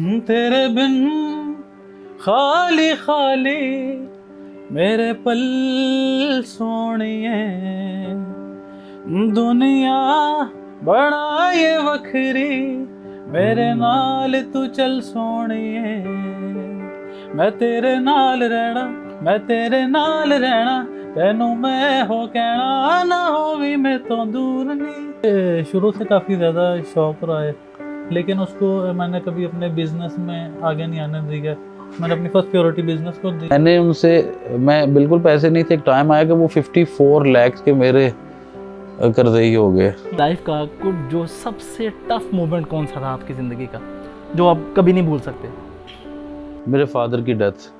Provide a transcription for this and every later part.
तेरे बिन खाली खाली मेरे पल सोनिए, दुनिया बड़ा ये वखरी मेरे नाल तू चल सोनिए। मैं तेरे नाल रहना, मैं तेरे नाल रहना, तेनू मैं हो कहना ना हो भी मैं तो दूर नहीं। शुरू से काफ़ी ज़्यादा शौक रहा है, लेकिन उसको मैंने कभी अपने बिजनेस में आगे नहीं आने दिया। मैंने अपनी फर्स्ट प्रायोरिटी बिजनेस को दी। मैंने उनसे, मैं बिल्कुल पैसे नहीं थे, एक टाइम आया कि वो 54 लाख के मेरे कर्जई हो गए। लाइफ का कुछ जो सबसे टफ मोमेंट कौन सा था आपकी ज़िंदगी का, जो आप कभी नहीं भूल सकते? मेरे फादर की डेथ।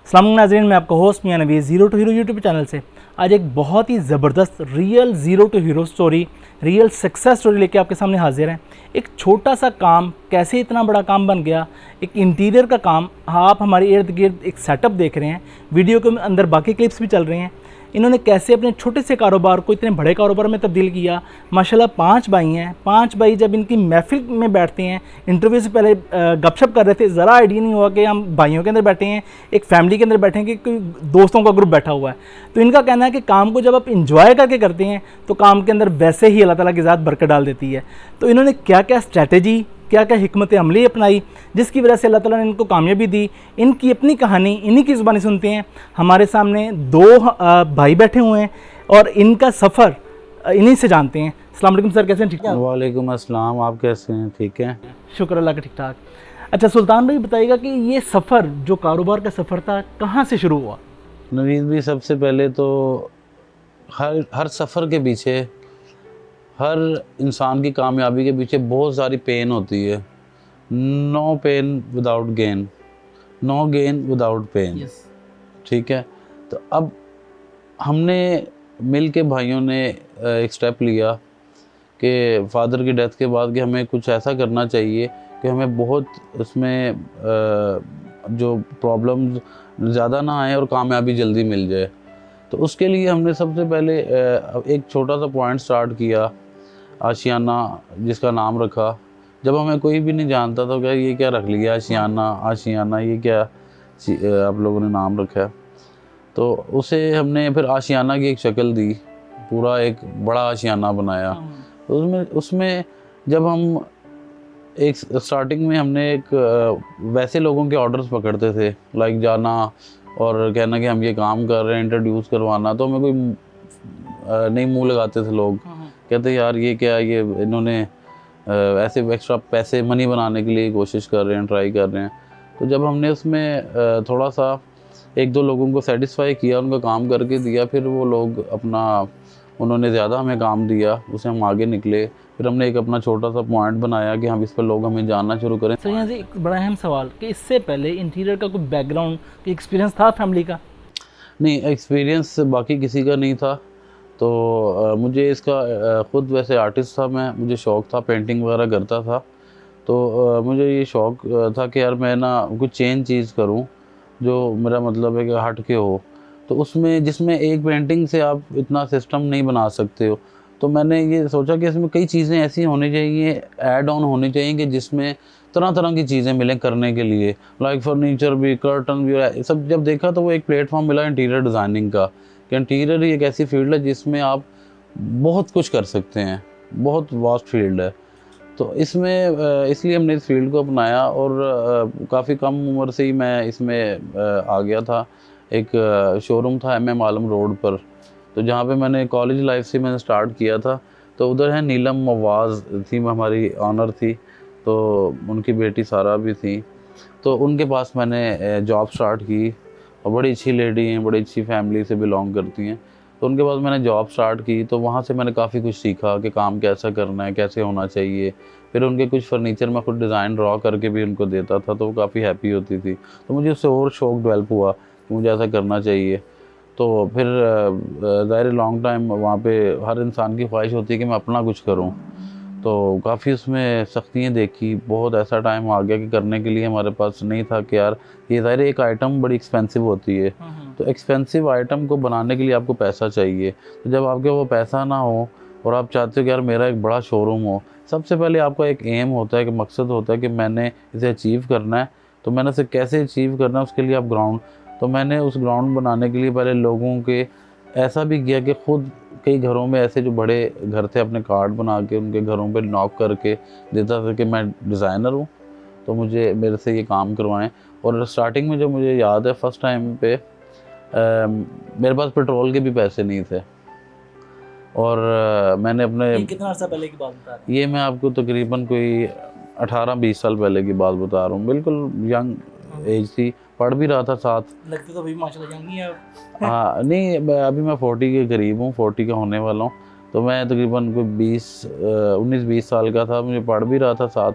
अस्सलाम वालेकुम नाज़रीन, मैं आपका host Miyan Naveez zero to hero YouTube channel से आज एक बहुत ही ज़बरदस्त real zero to hero story, real success story लेके आपके सामने हाजिर हैं। एक छोटा सा काम कैसे इतना बड़ा काम बन गया, एक इंटीरियर का काम। आप हमारे इर्द गिर्द एक सेटअप देख रहे हैं, वीडियो के अंदर बाकी क्लिप्स भी चल रहे हैं। इन्होंने कैसे अपने छोटे से कारोबार को इतने बड़े कारोबार में तब्दील किया। माशाल्लाह 5 भाई हैं। 5 भाई जब इनकी महफिल में बैठते हैं, इंटरव्यू से पहले गपशप कर रहे थे, ज़रा आइडिया नहीं हुआ कि हम भाइयों के अंदर बैठे हैं, एक फैमिली के अंदर बैठे हैं कि कोई दोस्तों का ग्रुप बैठा हुआ है। तो इनका कहना है कि काम को जब आप इंजॉय करके करते हैं तो काम के अंदर वैसे ही अल्लाह ताला की ज़ात बरकत डाल देती है। तो इन्होंने क्या क्या स्ट्रैटेजी, क्या क्या हिकमत अमली अपनाई जिसकी वजह से अल्लाह ताला ने इनको कामयाबी दी, इनकी अपनी कहानी इन्हीं की ज़ुबानी सुनते हैं। हमारे सामने 2 भाई बैठे हुए हैं और इनका सफ़र इन्हीं से जानते हैं। अस्सलाम वालेकुम सर, कैसे हैं? ठीक है, वालेकुम अस्सलाम, आप कैसे हैं? ठीक हैं, शुक्र अल्लाह का, ठीक ठाक। अच्छा सुल्तान भाई बताइएगा कि ये सफ़र जो कारोबार का सफ़र था कहाँ से शुरू हुआ? नवीद भी, सबसे पहले तो हर सफ़र के पीछे, हर इंसान की कामयाबी के पीछे बहुत सारी पेन होती है। No pain without gain, no gain without pain. ठीक है, तो अब हमने मिल के भाइयों ने एक स्टेप लिया कि फादर की डेथ के बाद कि हमें कुछ ऐसा करना चाहिए कि हमें बहुत उसमें जो प्रॉब्लम्स ज़्यादा ना आए और कामयाबी जल्दी मिल जाए। तो उसके लिए हमने सबसे पहले एक छोटा सा पॉइंट स्टार्ट किया, आशियाना जिसका नाम रखा। जब हमें कोई भी नहीं जानता था क्या ये क्या रख लिया, आशियाना आशियाना ये क्या आप लोगों ने नाम रखा है। तो उसे हमने फिर आशियाना की एक शक्ल दी, पूरा एक बड़ा आशियाना बनाया। तो उसमें जब हम एक स्टार्टिंग में हमने एक वैसे लोगों के ऑर्डर्स पकड़ते थे, लाइक जाना और कहना कि हम ये काम कर रहे हैं, इंट्रोड्यूस करवाना, तो हमें कोई नहीं मुंह लगाते थे लोग। कहते यार ये क्या, ये इन्होंने ऐसे एक्स्ट्रा पैसे मनी बनाने के लिए कोशिश कर रहे हैं, ट्राई कर रहे हैं। तो जब हमने उसमें थोड़ा सा 1-2 लोगों को सेटिस्फाई किया, उनका काम करके दिया, फिर वो लोग अपना, उन्होंने ज़्यादा हमें काम दिया, उसे हम आगे निकले। फिर हमने एक अपना छोटा सा पॉइंट बनाया कि हम इस पर लोग हमें जानना शुरू करें। सर यहाँ से एक बड़ा अहम सवाल कि इससे पहले इंटीरियर का कोई बैकग्राउंड, कोई एक्सपीरियंस था फैमिली का? नहीं, एक्सपीरियंस बाकी किसी का नहीं था। तो मुझे इसका ख़ुद वैसे आर्टिस्ट था मैं, मुझे शौक़ था, पेंटिंग वगैरह करता था। तो मुझे ये शौक़ था कि यार मैं ना कुछ चेंज चीज़ करूं जो मेरा मतलब है कि हट के हो। तो उसमें जिसमें एक पेंटिंग से आप इतना सिस्टम नहीं बना सकते हो, तो मैंने ये सोचा कि इसमें कई चीज़ें ऐसी होनी चाहिए, ऐड ऑन होनी चाहिए कि जिसमें तरह तरह की चीज़ें मिलें करने के लिए, लाइक फर्नीचर भी, कर्टन भी, सब। जब देखा तो वो एक प्लेटफॉर्म मिला इंटीरियर डिज़ाइनिंग का, कि इंटीरियर ही एक ऐसी फील्ड है जिसमें आप बहुत कुछ कर सकते हैं, बहुत वास्ट फील्ड है। तो इसमें इसलिए हमने इस फील्ड को अपनाया और काफ़ी कम उम्र से ही मैं इसमें आ गया था। एक शोरूम था MM आलम रोड पर, तो जहाँ पे मैंने कॉलेज लाइफ से मैंने स्टार्ट किया था। तो उधर है नीलम मवाज़ थी, हमारी ऑनर थी, तो उनकी बेटी सारा भी थी। तो उनके पास मैंने जॉब स्टार्ट की, और बड़ी अच्छी लेडी हैं, बड़ी अच्छी फैमिली से बिलोंग करती हैं। तो उनके पास मैंने जॉब स्टार्ट की, तो वहाँ से मैंने काफ़ी कुछ सीखा कि काम कैसा करना है, कैसे होना चाहिए। फिर उनके कुछ फर्नीचर मैं खुद डिज़ाइन ड्रॉ करके भी उनको देता था, तो वो काफ़ी हैप्पी होती थी। तो मुझे उससे और शौक़ डेवलप हुआ कि मुझे ऐसा करना चाहिए। तो फिर ज़ाहिर लॉन्ग टाइम वहाँ पे हर इंसान की ख्वाहिश होती है कि मैं अपना कुछ करूँ। तो काफ़ी उसमें सख्तियाँ देखी। बहुत ऐसा टाइम आ गया कि करने के लिए हमारे पास नहीं था कि यार ये ज़ाहिर एक आइटम बड़ी एक्सपेंसिव होती है, तो एक्सपेंसिव आइटम को बनाने के लिए आपको पैसा चाहिए। तो जब आपके वो पैसा ना हो और आप चाहते हो कि यार मेरा एक बड़ा शोरूम हो, सबसे पहले आपका एक एम होता है, कि मकसद होता है कि मैंने इसे अचीव करना है। तो मैंने इसे कैसे अचीव करना है उसके लिए आप ग्राउंड, तो मैंने उस ग्राउंड बनाने के लिए पहले लोगों के ऐसा भी किया कि खुद कई घरों में ऐसे जो बड़े घर थे अपने कार्ड बना के उनके घरों पे नॉक करके देता था कि मैं डिज़ाइनर हूँ, तो मुझे मेरे से ये काम करवाएं। और स्टार्टिंग में जो मुझे याद है फर्स्ट टाइम पे मेरे पास पेट्रोल के भी पैसे नहीं थे, और मैंने अपने, ये कितना अर्सा पहले की बात बता रहे ये मैं आपको तकरीबन कोई 18-20 साल पहले की बात बता रहा हूँ, बिल्कुल यंग एज थी, पढ़ भी रहा था साथ। हैं? लगते तो अभी माशाल्लाह यंग ही है आप। हाँ नहीं, अभी मैं 40 के करीब हूँ, 40 का होने वाला हूँ। तो मैं तकरीबन कोई 19-20 साल का था, मुझे पढ़ भी रहा था साथ,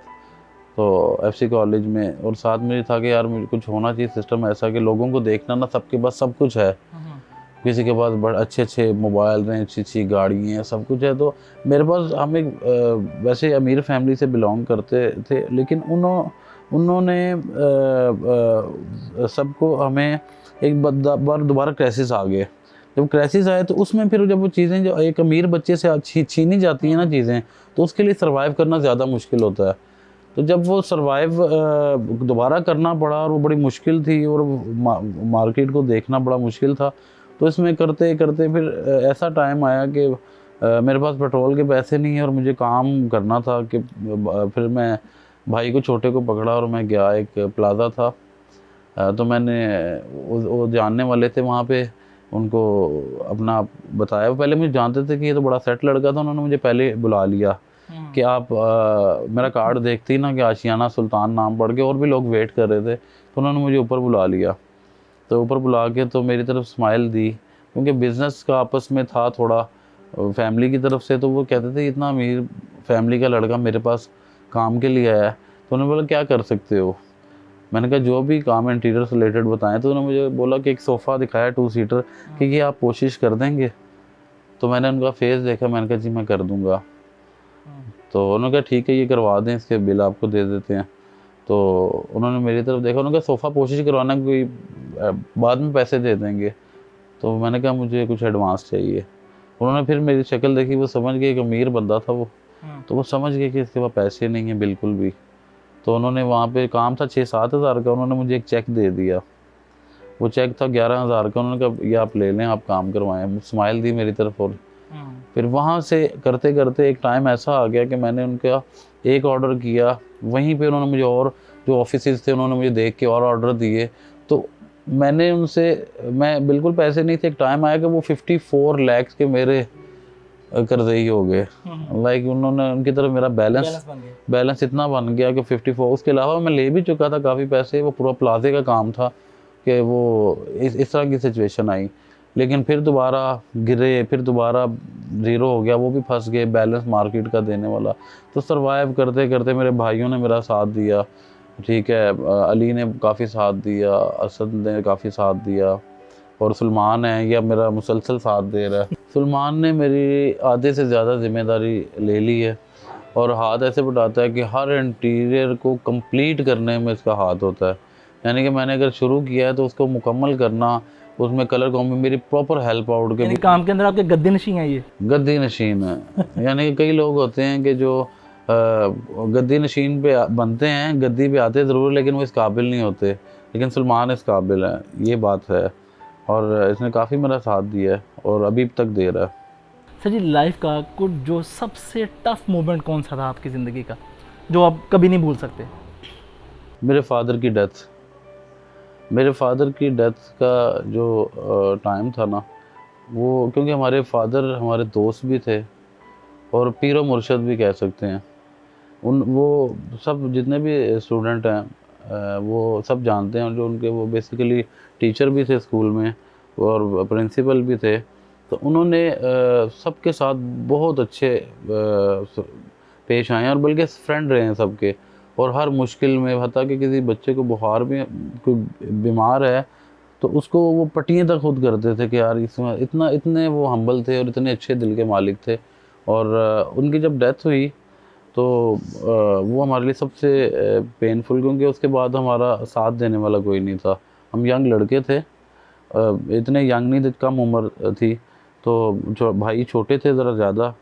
तो FC कॉलेज में, और साथ में था कि यार मुझे कुछ होना चाहिए सिस्टम ऐसा कि लोगों को देखना ना सबके पास सब कुछ है, किसी के पास बड़े अच्छे अच्छे मोबाइल हैं, अच्छी अच्छी गाड़ी हैं, सब कुछ है। तो मेरे पास, हम एक वैसे अमीर फैमिली से बिलोंग करते थे, लेकिन उन्होंने सबको, हमें एक बार दोबारा क्राइसिस आ गए। जब क्राइसिस आए तो उसमें फिर जब वो चीज़ें जो एक अमीर बच्चे से छीनी जाती हैं ना चीज़ें, तो उसके लिए सर्वाइव करना ज़्यादा मुश्किल होता है। तो जब वो सर्वाइव दोबारा करना पड़ा, और वो बड़ी मुश्किल थी, और मार्केट को देखना बड़ा मुश्किल था, तो इसमें करते करते फिर ऐसा टाइम आया कि मेरे पास पेट्रोल के पैसे नहीं है और मुझे काम करना था। कि फिर मैं भाई को, छोटे को पकड़ा और मैं गया, एक प्लाज़ा था, तो मैंने वो जानने वाले थे वहाँ पे, उनको अपना बताया। वो पहले मुझे जानते थे कि ये तो बड़ा सेट लड़का था, उन्होंने मुझे पहले बुला लिया कि आप मेरा कार्ड देखते ही ना कि आशियाना सुल्तान नाम पढ़ के, और भी लोग वेट कर रहे थे, तो उन्होंने मुझे ऊपर बुला लिया। तो ऊपर बुला के तो मेरी तरफ स्माइल दी, क्योंकि बिज़नेस का आपस में था थोड़ा फैमिली की तरफ से, तो वो कहते थे इतना अमीर फैमिली का लड़का मेरे पास काम के लिए आया है। तो उन्होंने बोला क्या कर सकते हो? मैंने कहा जो भी काम इंटीरियर से रिलेटेड बताएं। तो उन्होंने मुझे बोला कि एक सोफ़ा दिखाया 2 सीटर, कि ये आप कोशिश कर देंगे? तो मैंने उनका फेस देखा, मैंने कहा जी मैं कर दूँगा। तो उन्होंने कहा ठीक है ये करवा दें, इसके बिल आपको दे देते हैं। तो उन्होंने मेरी तरफ देखा, उन्होंने कहा सोफ़ा कोशिश करवाना, कोई बाद में पैसे दे देंगे। तो मैंने कहा मुझे कुछ एडवांस चाहिए। उन्होंने फिर मेरी शक्ल देखी, वो समझ गए, एक अमीर बंदा था वो, तो वो समझ गए कि इसके पास पैसे नहीं हैं बिल्कुल भी। तो उन्होंने, वहाँ पे काम था 6-7 हज़ार का, उन्होंने मुझे एक चेक दे दिया। वो चेक था 11,000 का। उन्होंने कहा ये आप ले लें, आप काम करवाएं। स्माइल दी मेरी तरफ। और फिर वहाँ से करते करते एक टाइम ऐसा आ गया कि मैंने उनका एक ऑर्डर किया, वहीं पे उन्होंने मुझे, और जो ऑफिसेज थे उन्होंने मुझे देख के और ऑर्डर दिए। तो मैंने उनसे, मैं बिल्कुल पैसे नहीं थे, एक टाइम आया कि वो 54 लाख के मेरे कर्ज़ई हो गए। लाइक उन्होंने, उनकी तरफ मेरा बैलेंस इतना बन गया कि 54। उसके अलावा मैं ले भी चुका था काफ़ी पैसे, वो पूरा प्लाजे का काम था कि वो इस तरह की सिचुएशन आई। लेकिन फिर दोबारा गिरे, फिर दोबारा ज़ीरो हो गया, वो भी फंस गए, बैलेंस मार्केट का देने वाला। तो सर्वाइव करते करते मेरे भाइयों ने मेरा साथ दिया, ठीक है, अली ने काफ़ी साथ दिया, असद ने काफ़ी साथ दिया, और सलमान है, ये मेरा मुसलसल साथ दे रहा है। सलमान ने मेरी आधे से ज़्यादा ज़िम्मेदारी ले ली है, और हाथ ऐसे बढ़ाता है कि हर इंटीरियर को कंप्लीट करने में इसका हाथ होता है। यानी कि मैंने अगर शुरू किया है तो उसको मुकम्मल करना, उसमें कलर कॉम्बी, मेरी प्रॉपर हेल्प आउट के काम के अंदर आपके गद्दी नशीन है, ये गद्दी नशीन है। यानी कि कई लोग होते हैं कि जो गद्दी नशीन पे बनते हैं, गद्दी पे आते ज़रूर, लेकिन वो इस काबिल नहीं होते। लेकिन सलमान इस काबिल है, ये बात है, और इसने काफ़ी मेरा साथ दिया है और अभी तक दे रहा है। सर जी, लाइफ का कुछ जो सबसे टफ मोमेंट कौन सा था आपकी ज़िंदगी का, जो आप कभी नहीं भूल सकते? मेरे फादर की डेथ। मेरे फादर की डेथ का जो टाइम था ना, वो, क्योंकि हमारे फादर हमारे दोस्त भी थे और पीरो मुर्शद भी कह सकते हैं। वो सब जितने भी स्टूडेंट हैं वो सब जानते हैं, जो उनके, वो बेसिकली टीचर भी थे स्कूल में और प्रिंसिपल भी थे। तो उन्होंने सबके साथ बहुत अच्छे पेश आए हैं, और बल्कि फ्रेंड रहे हैं सबके। और हर मुश्किल में, हत्ता कि किसी बच्चे को बुखार में, कोई बीमार है, तो उसको वो पट्टियाँ तक खुद करते थे कि यार इसमें इतने वो हम्बल थे और इतने अच्छे दिल के मालिक थे। और उनकी जब डेथ हुई तो वो हमारे लिए सबसे पेनफुल, क्योंकि उसके बाद हमारा साथ देने वाला कोई नहीं था। हम यंग लड़के थे, इतने यंग नहीं थे, कम उम्र थी, तो जो भाई छोटे थे ज़रा ज़्यादा,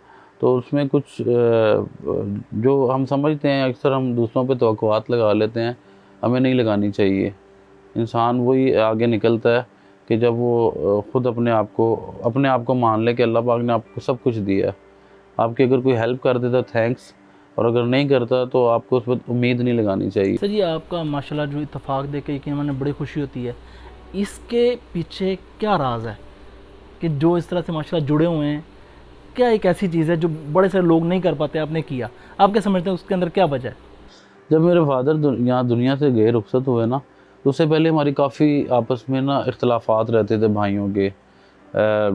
तो उसमें कुछ जो हम समझते हैं अक्सर हम दूसरों पे तवक्कुआत लगा लेते हैं, हमें नहीं लगानी चाहिए। इंसान वही आगे निकलता है कि जब वो ख़ुद अपने आप को मान ले कि अल्लाह पाक ने आपको सब कुछ दिया है। आपकी अगर कोई हेल्प कर देता थैंक्स, और अगर नहीं करता तो आपको उस पर उम्मीद नहीं लगानी चाहिए। सर जी, आपका माशाल्लाह जो इत्तेफाक देख के यकीन मैंने बड़ी खुशी होती है, इसके पीछे क्या राज है कि जो इस तरह से माशाल्लाह जुड़े हुए हैं? क्या एक ऐसी चीज़ है जो बड़े सारे लोग नहीं कर पाते, आपने किया? आप क्या समझते हैं उसके अंदर क्या वजह है? जब मेरे फादर यहाँ दुनिया से गए, रुखसत हुए ना, तो उससे पहले हमारी काफ़ी आपस में ना इख्तलाफात रहते थे भाइयों के,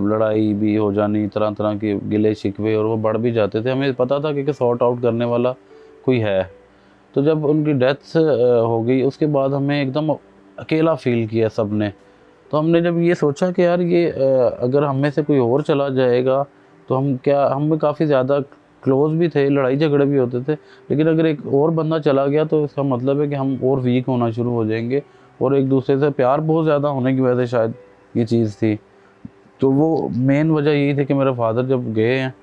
लड़ाई भी हो जानी, तरह तरह के गिले शिकवे, और वो बढ़ भी जाते थे। हमें पता था कि सॉर्ट आउट करने वाला कोई है। तो जब उनकी डेथ हो गई, उसके बाद हमें एकदम अकेला फील किया सब ने। तो हमने जब ये सोचा कि यार ये अगर हम में से कोई और चला जाएगा तो हम में काफ़ी ज़्यादा क्लोज़ भी थे, लड़ाई झगड़े भी होते थे, लेकिन अगर एक और बंदा चला गया तो इसका मतलब है कि हम और वीक होना शुरू हो जाएंगे, और एक दूसरे से प्यार बहुत ज़्यादा होने की वजह से शायद ये चीज़ थी। तो वो मेन वजह यही थी कि मेरे फादर जब गए हैं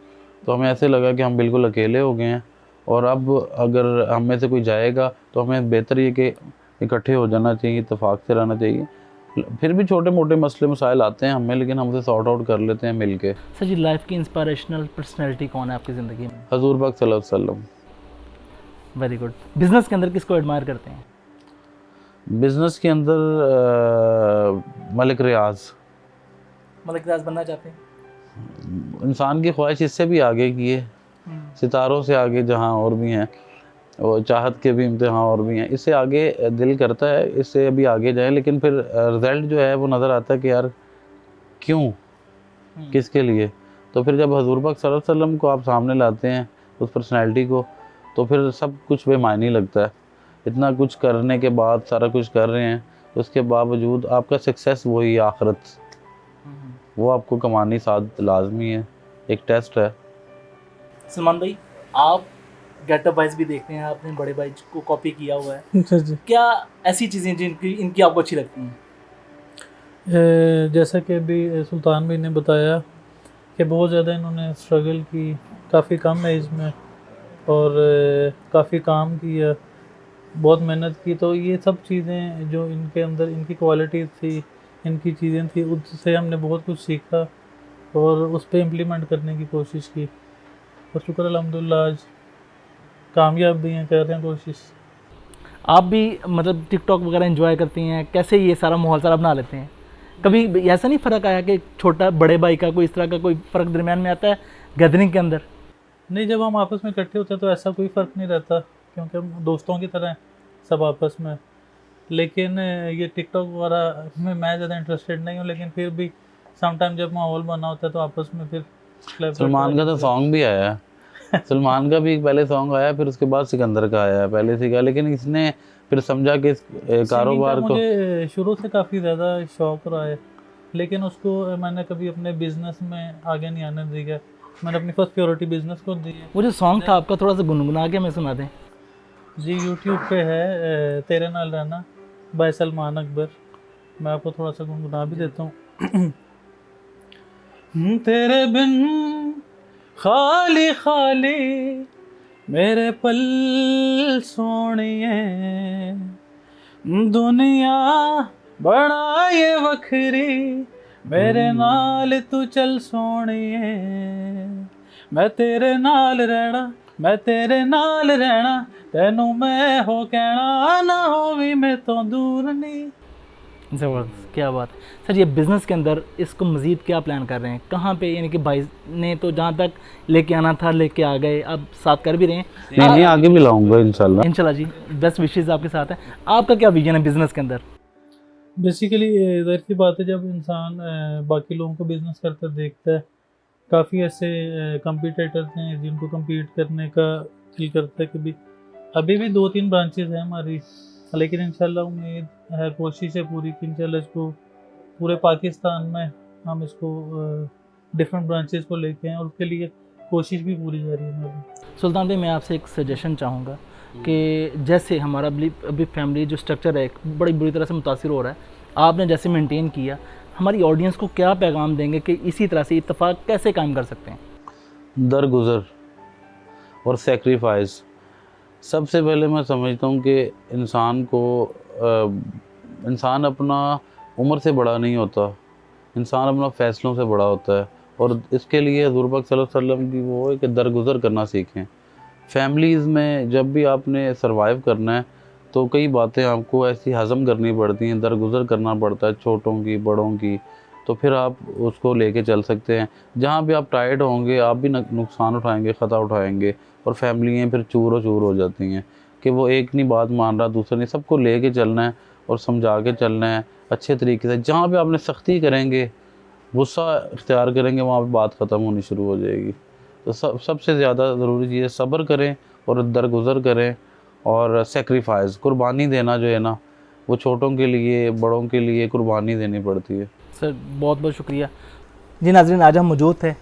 तो हमें ऐसे लगा कि हम बिल्कुल अकेले हो गए हैं, और अब अगर हम में से कोई जाएगा तो हमें बेहतर ये कि इकट्ठे हो जाना चाहिए, इत्तेफाक से रहना चाहिए। फिर भी छोटे मोटे मसले मसाइल आते हैं हमें, लेकिन हम उसे सॉर्ट आउट कर लेते हैं मिल के। सर जी, लाइफ की इंस्पिरेशनल पर्सनैलिटी कौन है आपकी ज़िंदगी में? हजूर पाक सल्लल्लाहु अलैहि वसल्लम। Very good. बिज़नेस के अंदर किसको एडमायर करते हैं? बिज़नेस के अंदर मलिक रियाज। मलिक रियाज बनना चाहते हैं? इंसान की ख्वाहिश इससे भी आगे की है, सितारों से आगे जहाँ और भी हैं, और चाहत के भी इम्तिहान और भी हैं, इससे आगे दिल करता है, इससे अभी आगे जाएं, लेकिन फिर रिज़ल्ट जो है वो नज़र आता है कि यार क्यों, किसके लिए। तो फिर जब हजूर पाक सल्लल्लाहु अलैहि वसल्लम को आप सामने लाते हैं, उस पर्सनैलिटी को, तो फिर सब कुछ बेमायनी लगता है। इतना कुछ करने के बाद, सारा कुछ कर रहे हैं, तो उसके बावजूद आपका सक्सेस वही आखिरत, वो आपको कमानी साथ लाजमी है, एक टेस्ट है। सलमान भाई, आप गेटअप वाइज भी देखते हैं, आपने बड़े भाई को कॉपी किया हुआ है, जी। क्या ऐसी चीज़ें जिनकी इनकी आपको अच्छी लगती हैं? जैसा कि अभी सुल्तान भाई ने बताया कि बहुत ज़्यादा इन्होंने स्ट्रगल की, काफ़ी कम एज में, और काफ़ी काम किया, बहुत मेहनत की। तो ये सब चीज़ें जो इनके अंदर इनकी क्वालिटीज़ थी, इनकी चीज़ें थी, उससे हमने बहुत कुछ सीखा और उस पर इम्प्लीमेंट करने की कोशिश की, और शुक्र अल्हम्दुलिल्लाह आज कामयाब भी हैं, कर रहे हैं कोशिश। आप भी मतलब टिकटॉक वगैरह एंजॉय करती हैं, कैसे ये सारा माहौल सारा बना लेते हैं? कभी ऐसा नहीं फ़र्क आया कि छोटा बड़े भाई का कोई इस तरह का कोई फ़र्क दरमियान में आता है गैदरिंग के अंदर? नहीं, जब हम आपस में इकट्ठे होते हैं तो ऐसा कोई फ़र्क नहीं रहता, क्योंकि हम दोस्तों की तरह हैं सब आपस में। लेकिन ये टिकटॉक वगैरह में मैं ज़्यादा इंटरेस्टेड नहीं हूँ, लेकिन फिर भी समटाइम जब माहौल बना होता है तो आपस में फिर सलमान का तो सॉन्ग भी आया है। सलमान का भी पहले सॉन्ग आया, फिर उसके बाद सिकंदर का आया, पहले से का, लेकिन इसने फिर समझा कि इस कारोबार को, मुझे शुरू से काफ़ी ज़्यादा शौक़ रहा है, लेकिन उसको मैंने कभी अपने बिज़नेस में आगे नहीं आने दिया। मैंने अपनी फर्स्ट प्रायोरिटी बिज़नेस को दी है। वो जो सॉन्ग था आपका, थोड़ा सा गुनगुना के मैं सुना दें। जी, यूट्यूब पे है तेरे नाल रहना बाय सलमान अकबर, मैं आपको थोड़ा सा गुनगुना भी देता हूँ। तेरे बिन खाली खाली मेरे पल सोनिए, दुनिया बड़ा ये वखरी मेरे नाल तू चल सोनिए, मैं तेरे नाल रहना, मैं तेरे नाल रहना, तेनू मैं हो कहना ना हो भी मैं तो दूर नहीं। ज़बरदस्त, क्या बात है। सर, ये बिज़नेस के अंदर इसको मज़ीद क्या प्लान कर रहे हैं, कहाँ पे, यानी कि भाई ने तो जहाँ तक लेके आना था लेके आ गए, अब साथ कर भी रहे हैं? नहीं आगे भी लाऊंगा इंशाल्लाह। इंशाल्लाह जी, बेस्ट विशेज़ आपके साथ है। आपका क्या विजन है बिज़नेस के अंदर? बेसिकली ज़ाहिर सी बात है, जब इंसान बाकी लोगों को बिज़नेस करते देखता है, काफ़ी ऐसे कंपीटेटर्स हैं जिनको compete करने का दिल करता है कि भी अभी भी 2-3 ब्रांचेज़ हैं हमारी, लेकिन इंशाल्लाह उम्मीद है, कोशिश है पूरी कि इंशाल्लाह इसको पूरे पाकिस्तान में हम इसको डिफरेंट ब्रांचेज़ को लेके आएँ, और उसके लिए कोशिश भी पूरी जा रही है मेरी। सुल्तान भाई, मैं आपसे एक सजेशन चाहूँगा कि जैसे हमारा अभी फैमिली जो स्ट्रक्चर है बड़ी बुरी तरह से मुतासिर हो रहा है, आपने जैसे मेंटेन किया, हमारी ऑडियंस को क्या पैगाम देंगे कि इसी तरह से इत्तेफाक कैसे कायम कर सकते हैं? दरगुजर और सेक्रीफाइस। सबसे पहले मैं समझता हूँ कि इंसान अपना उम्र से बड़ा नहीं होता, इंसान अपना फ़ैसलों से बड़ा होता है। और इसके लिए हुज़ूर पाक सल्लल्लाहु अलैहि वसल्लम की वो है कि दरगुजर करना सीखें। फैमिलीज़ में जब भी आपने सर्वाइव करना है तो कई बातें आपको ऐसी हज़म करनी पड़ती हैं, दरगुजर करना पड़ता है, छोटों की बड़ों की, तो फिर आप उसको लेके चल सकते हैं। जहाँ भी आप टायर्ड होंगे आप भी नुकसान उठाएंगे, ख़ता उठाएंगे, और फैमिलियाँ फिर चूर हो जाती हैं कि वो एक नहीं बात मान रहा, दूसरा नहीं, सबको लेके चलना है और समझा के चलना है अच्छे तरीके से। जहाँ पे आपने सख्ती करेंगे, गुस्सा इख्तियार करेंगे, वहाँ पे बात ख़त्म होनी शुरू हो जाएगी। तो सबसे ज़्यादा ज़रूरी चीज़ है सब्र करें और दरगुजर करें और सेक्रीफाइस, कुर्बानी देना जो है ना, वो छोटों के लिए बड़ों के लिए कुर्बानी देनी पड़ती है। सर बहुत बहुत शुक्रिया। जी नाज़रीन, आज हम मौजूद थे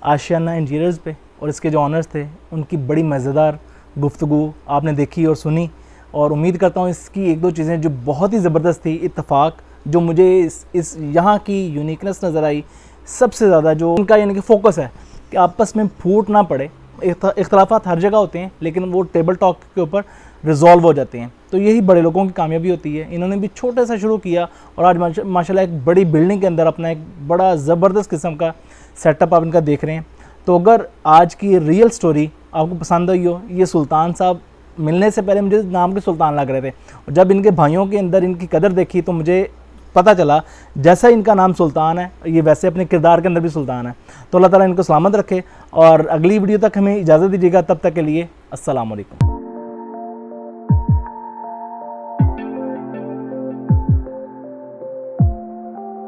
आशियाना इंजीनियर्स पे और इसके जो ऑनर्स थे उनकी बड़ी मज़ेदार गुफ्तगू आपने देखी और सुनी, और उम्मीद करता हूँ इसकी एक दो चीज़ें जो बहुत ही ज़बरदस्त थी, इत्तेफाक जो मुझे इस यहाँ की यूनिकनेस नज़र आई सबसे ज़्यादा, जो उनका यानी कि फ़ोकस है कि आपस में फूट ना पड़े। इख्तलाफात हर जगह होते हैं लेकिन वो टेबल टॉक के ऊपर रिजॉल्व हो जाते हैं, तो यही बड़े लोगों की कामयाबी होती है। इन्होंने भी छोटे सा शुरू किया और आज माशाल्लाह एक बड़ी बिल्डिंग के अंदर अपना एक बड़ा ज़बरदस्त किस्म का सेटअप आप इनका देख रहे हैं। तो अगर आज की रियल स्टोरी आपको पसंद आई हो, ये सुल्तान साहब मिलने से पहले मुझे नाम के सुल्तान लग रहे थे, और जब इनके भाइयों के अंदर इनकी कदर देखी तो मुझे पता चला जैसा इनका नाम सुल्तान है ये वैसे अपने किरदार के अंदर भी सुल्तान है। तो अल्लाह ताला इनको सलामत रखे और अगली वीडियो तक हमें इजाज़त दीजिएगा। तब तक के लिए अस्सलाम वालेकुम।